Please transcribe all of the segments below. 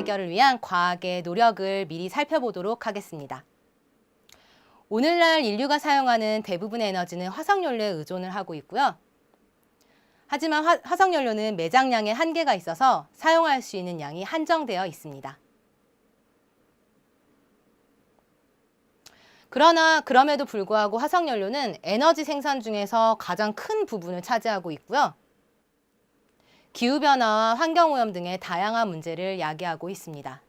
해결을 위한 과학의 노력을 미리 살펴보도록 하겠습니다. 오늘날 인류가 사용하는 대부분의 에너지는 화석연료에 의존을 하고 있고요. 하지만 화석연료는 매장량에 한계가 있어서 사용할 수 있는 양이 한정되어 있습니다. 그럼에도 불구하고 화석연료는 에너지 생산 중에서 가장 큰 부분을 차지하고 있고요. 기후변화와 환경오염 등의 다양한 문제를 야기하고 있습니다.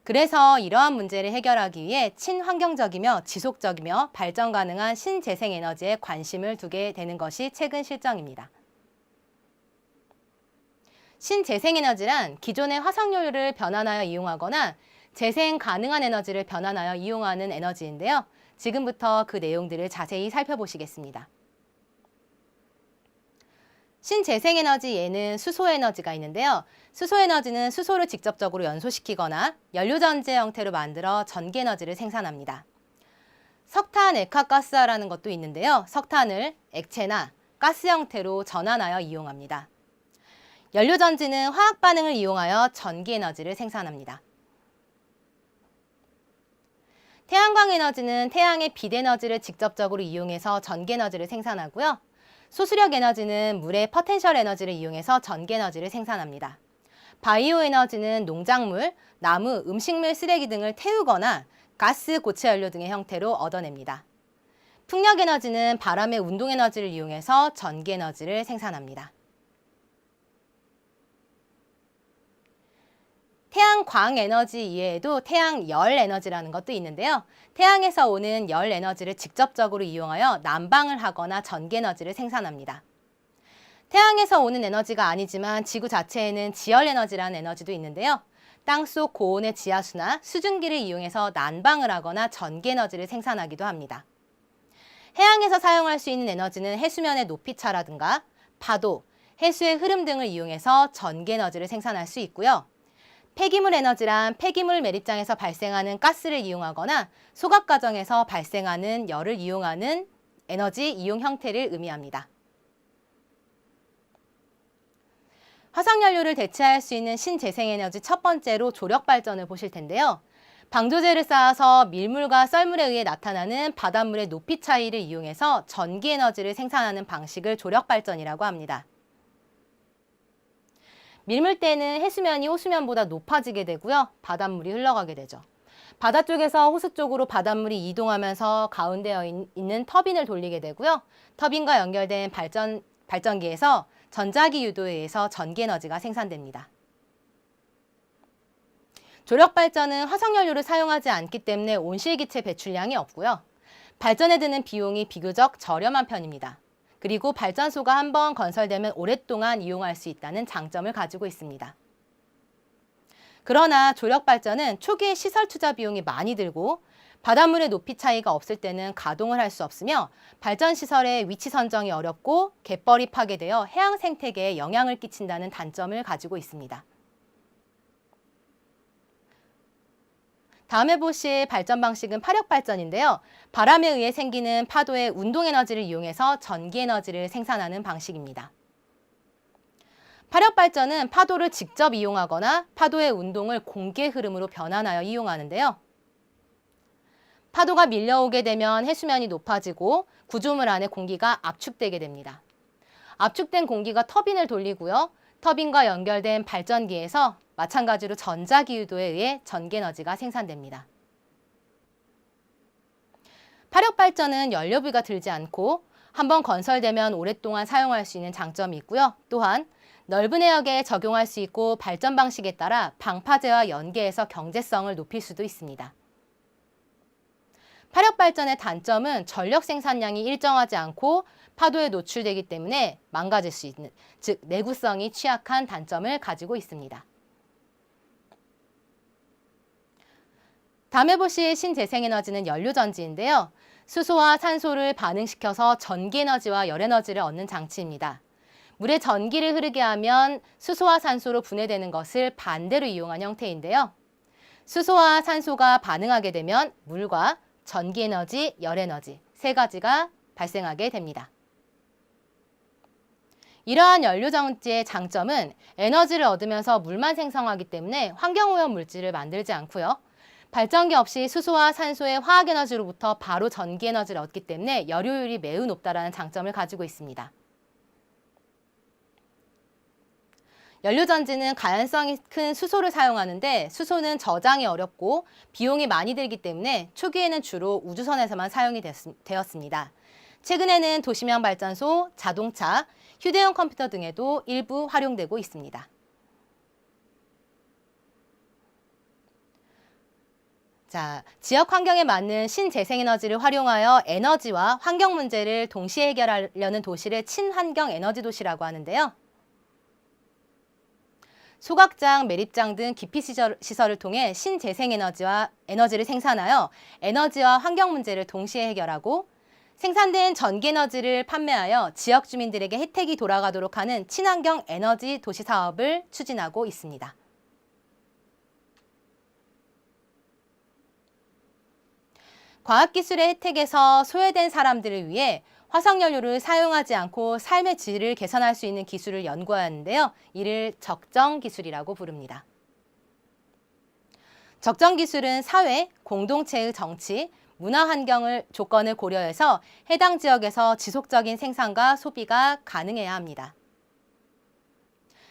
그래서 이러한 문제를 해결하기 위해 친환경적이며 지속적이며 발전 가능한 신재생에너지에 관심을 두게 되는 것이 최근 실정입니다. 신재생에너지란 기존의 화석연료를 변환하여 이용하거나 재생 가능한 에너지를 변환하여 이용하는 에너지인데요. 지금부터 그 내용들을 자세히 살펴보시겠습니다. 신재생에너지 예는 수소에너지가 있는데요. 수소에너지는 수소를 직접적으로 연소시키거나 연료전지 형태로 만들어 전기에너지를 생산합니다. 석탄 액화가스화라는 것도 있는데요. 석탄을 액체나 가스 형태로 전환하여 이용합니다. 연료전지는 화학 반응을 이용하여 전기에너지를 생산합니다. 태양광 에너지는 태양의 빛에너지를 직접적으로 이용해서 전기에너지를 생산하고요. 소수력 에너지는 물의 포텐셜 에너지를 이용해서 전기에너지를 생산합니다. 바이오 에너지는 농작물, 나무, 음식물 쓰레기 등을 태우거나 가스, 고체 연료 등의 형태로 얻어냅니다. 풍력 에너지는 바람의 운동 에너지를 이용해서 전기에너지를 생산합니다. 태양광 에너지 이외에도 태양열 에너지라는 것도 있는데요. 태양에서 오는 열 에너지를 직접적으로 이용하여 난방을 하거나 전기 에너지를 생산합니다. 태양에서 오는 에너지가 아니지만 지구 자체에는 지열 에너지라는 에너지도 있는데요. 땅속 고온의 지하수나 수증기를 이용해서 난방을 하거나 전기 에너지를 생산하기도 합니다. 해양에서 사용할 수 있는 에너지는 해수면의 높이차라든가 파도, 해수의 흐름 등을 이용해서 전기 에너지를 생산할 수 있고요. 폐기물 에너지란 폐기물 매립장에서 발생하는 가스를 이용하거나 소각 과정에서 발생하는 열을 이용하는 에너지 이용 형태를 의미합니다. 화석연료를 대체할 수 있는 신재생에너지 첫 번째로 조력발전을 보실 텐데요. 방조제를 쌓아서 밀물과 썰물에 의해 나타나는 바닷물의 높이 차이를 이용해서 전기에너지를 생산하는 방식을 조력발전이라고 합니다. 밀물때는 해수면이 호수면보다 높아지게 되고요. 바닷물이 흘러가게 되죠. 바다 쪽에서 호수 쪽으로 바닷물이 이동하면서 가운데 있는 터빈을 돌리게 되고요. 터빈과 연결된 발전기에서 전자기 유도에 의해서 전기에너지가 생산됩니다. 조력발전은 화석연료를 사용하지 않기 때문에 온실기체 배출량이 없고요. 발전에 드는 비용이 비교적 저렴한 편입니다. 그리고 발전소가 한번 건설되면 오랫동안 이용할 수 있다는 장점을 가지고 있습니다. 그러나 조력발전은 초기에 시설 투자 비용이 많이 들고 바닷물의 높이 차이가 없을 때는 가동을 할 수 없으며 발전시설의 위치 선정이 어렵고 갯벌이 파괴되어 해양 생태계에 영향을 끼친다는 단점을 가지고 있습니다. 다음에 보실 발전 방식은 파력발전인데요. 바람에 의해 생기는 파도의 운동에너지를 이용해서 전기에너지를 생산하는 방식입니다. 파력발전은 파도를 직접 이용하거나 파도의 운동을 공기의 흐름으로 변환하여 이용하는데요. 파도가 밀려오게 되면 해수면이 높아지고 구조물 안에 공기가 압축되게 됩니다. 압축된 공기가 터빈을 돌리고요. 터빈과 연결된 발전기에서 마찬가지로 전자기 유도에 의해 전기에너지가 생산됩니다. 파력발전은 연료비가 들지 않고 한번 건설되면 오랫동안 사용할 수 있는 장점이 있고요. 또한 넓은 해역에 적용할 수 있고 발전 방식에 따라 방파제와 연계해서 경제성을 높일 수도 있습니다. 파력발전의 단점은 전력 생산량이 일정하지 않고 파도에 노출되기 때문에 망가질 수 있는, 즉 내구성이 취약한 단점을 가지고 있습니다. 다음에 보실 신재생에너지는 연료전지인데요. 수소와 산소를 반응시켜서 전기에너지와 열에너지를 얻는 장치입니다. 물에 전기를 흐르게 하면 수소와 산소로 분해되는 것을 반대로 이용한 형태인데요. 수소와 산소가 반응하게 되면 물과 전기에너지, 열에너지 세 가지가 발생하게 됩니다. 이러한 연료전지의 장점은 에너지를 얻으면서 물만 생성하기 때문에 환경오염 물질을 만들지 않고요. 발전기 없이 수소와 산소의 화학에너지로부터 바로 전기에너지를 얻기 때문에 열효율이 매우 높다는 장점을 가지고 있습니다. 연료전지는 가연성이 큰 수소를 사용하는데 수소는 저장이 어렵고 비용이 많이 들기 때문에 초기에는 주로 우주선에서만 사용이 되었습니다. 최근에는 도시명 발전소, 자동차, 휴대용 컴퓨터 등에도 일부 활용되고 있습니다. 자, 지역 환경에 맞는 신재생에너지를 활용하여 에너지와 환경 문제를 동시에 해결하려는 도시를 친환경 에너지 도시라고 하는데요. 소각장, 매립장 등 기피 시설을 통해 신재생에너지와 에너지를 생산하여 에너지와 환경 문제를 동시에 해결하고 생산된 전기에너지를 판매하여 지역 주민들에게 혜택이 돌아가도록 하는 친환경 에너지 도시 사업을 추진하고 있습니다. 과학기술의 혜택에서 소외된 사람들을 위해 화석연료를 사용하지 않고 삶의 질을 개선할 수 있는 기술을 연구하는데요. 이를 적정기술이라고 부릅니다. 적정기술은 사회, 공동체의 정치, 문화 환경을 조건을 고려해서 해당 지역에서 지속적인 생산과 소비가 가능해야 합니다.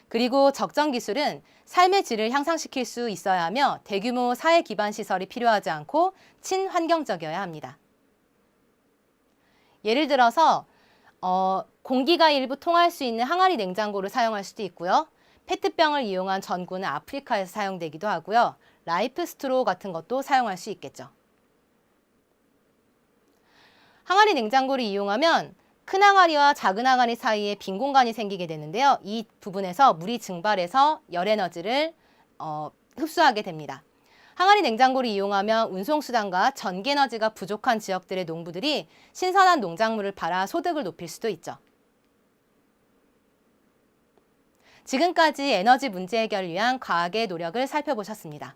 그리고 적정기술은 삶의 질을 향상시킬 수 있어야 하며 대규모 사회 기반 시설이 필요하지 않고 친환경적이어야 합니다. 예를 들어서 공기가 일부 통할 수 있는 항아리 냉장고를 사용할 수도 있고요. 페트병을 이용한 전구는 아프리카에서 사용되기도 하고요. 라이프 스트로우 같은 것도 사용할 수 있겠죠. 항아리 냉장고를 이용하면 큰 항아리와 작은 항아리 사이에 빈 공간이 생기게 되는데요. 이 부분에서 물이 증발해서 열 에너지를 흡수하게 됩니다. 항아리 냉장고를 이용하면 운송수단과 전기에너지가 부족한 지역들의 농부들이 신선한 농작물을 팔아 소득을 높일 수도 있죠. 지금까지 에너지 문제 해결을 위한 과학의 노력을 살펴보셨습니다.